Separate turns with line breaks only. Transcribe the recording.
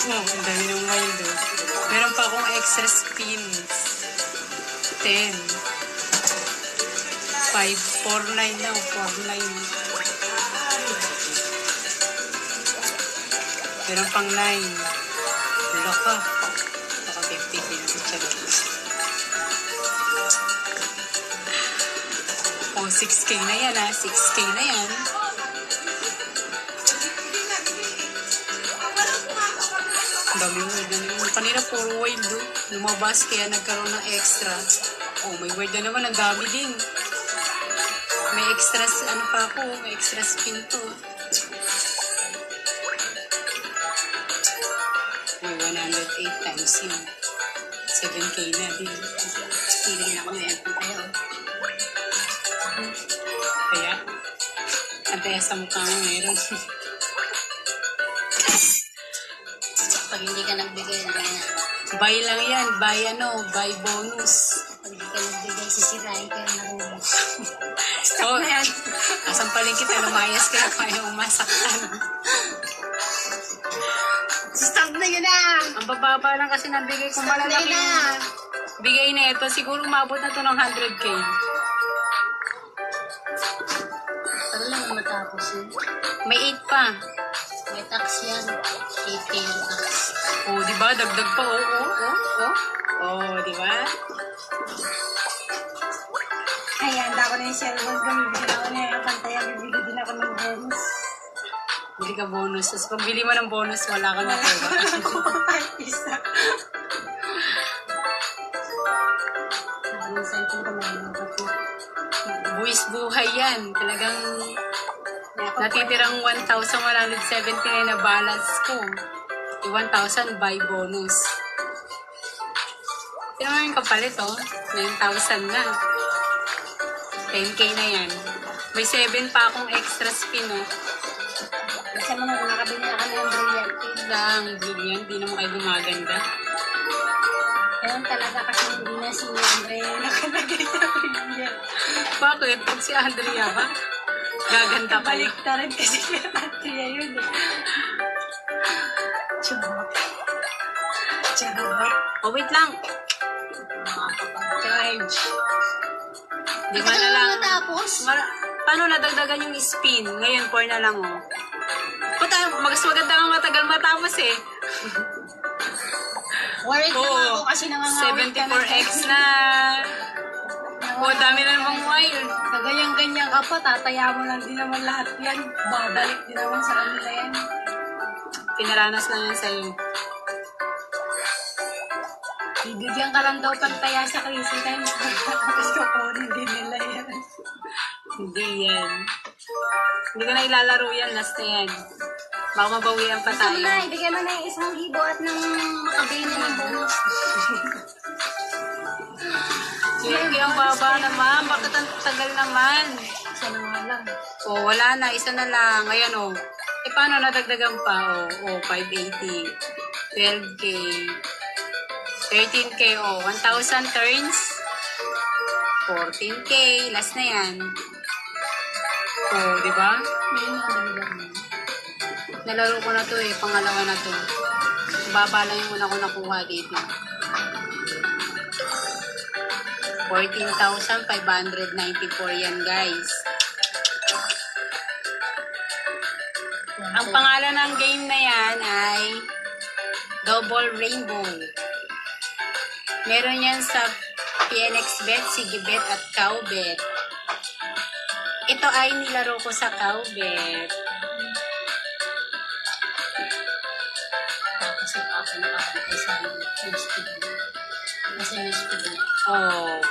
Oh, ang dami ng wild oh. Meron pa akong extra spins. 10. 5, 4-9 na, 4-9. Meron pang 9. Laka. Baka 50 pinatutsagot. Oh, 6K na yan ha. 6K na yan. Ang dami mo. Kanina puro wild do. Lumabas kaya nagkaroon ng extra. Oh, may wild na naman. Ang dami din. May extra, ano pa ako. May extra spin to. May 108 times yun. 7K na din. Feeling ako na yan. Kaya, kaya, antaya sa mukha mo meron.
Pag hindi ka nagbigay na yan.
Buy lang yan. Buy ano. Buy bonus.
Pag hindi ka nagbigay, sisirain ka na rin.
Oh, asampalin kita. Lumayas kayo. Kaya umasaktan.
Stop na yun na!
Ang bababa lang kasi nabigay kung malalaki yung bigay na ito. Siguro umabot na ito ng 100K.
Para lang matapos yun.
May 8 pa.
May tax yan. 8K yung tax.
Oh, di ba? Dagdag pa. Oh, di ba?
Ay, handa ko na yung cellphone ko. Bibigyan ako na yung pantaya. Bibigyan din ako ng bonus.
Bili ka bonus. Tapos pag bili mo ng bonus, wala ka na pera.
Ay, isa. Ang cellphone ko may lupat na.
Buwis buhay yan. Talagang natitirang 1,179 na balance ko. Yung 1,000 by bonus. Sino mo yung kapalit, oh? 9,000 na. 10K na yan. May 7 pa akong extra spin, oh.
Kasi mo na, nakabili na kami ng brilliant.
Lang, brilliant. Di naman kayo gumaganda.
Ayun talaga kasi hindi na si Andre nakalagay sa brilliant.
Bakit? Pag si Andrea ba? Gaganda pa yun.
Baliktaran kasi si Andrea yun eh. Charot. Charot.
Oh, wait lang.
Charge.
Di ba na lang?
Matapos?
Paano nadagdagan yung spin? Ngayon, 4 na lang, oh. Puta, mas maganda nga matagal matapos, eh.
Worried na nga ako kasi nangangawit ka na.
74x na. Oh, dami na namang wild.
Kaganyang-ganyan ka pa, tataya mo lang din naman lahat yan. Babalik din naman sa kanila yan.
Pinaranas lang yan sa'yo.
Bibigyan ka lang daw pagtaya sa crazy times. Tapos kukunin din nila yan.
Hindi yan. Hindi ko na ilalaro yan. Last na yan. Baka mabawian pa
Gusto mo
tayo.
na, ibigay mo na yung 1,000 at nang makabili na ng bonus.
Sige, ang baba naman. Bakit ang tagal naman?
Isa na nga lang.
Oh, wala na. Isa na lang. Ayan, oh. Eh, paano nadagdagan pa? Oh, 580. 12K. 13K, oh. 1,000 turns. 14K. Last na yan. Oh, di ba?
May mga
Nalaro ko na to eh. Pangalawa na to. Baba lang yung una ko nakuha dito. 14,594 yan, guys. Ang pangalan ng game na yan ay Double Rainbow. Meron yan sa PNXBet, Sigibet at Cowbet. Ito ay nilaro ko sa Cowbet.
Tapos yung ako nakakantay sa news feed. Kasi news feed.
Oh,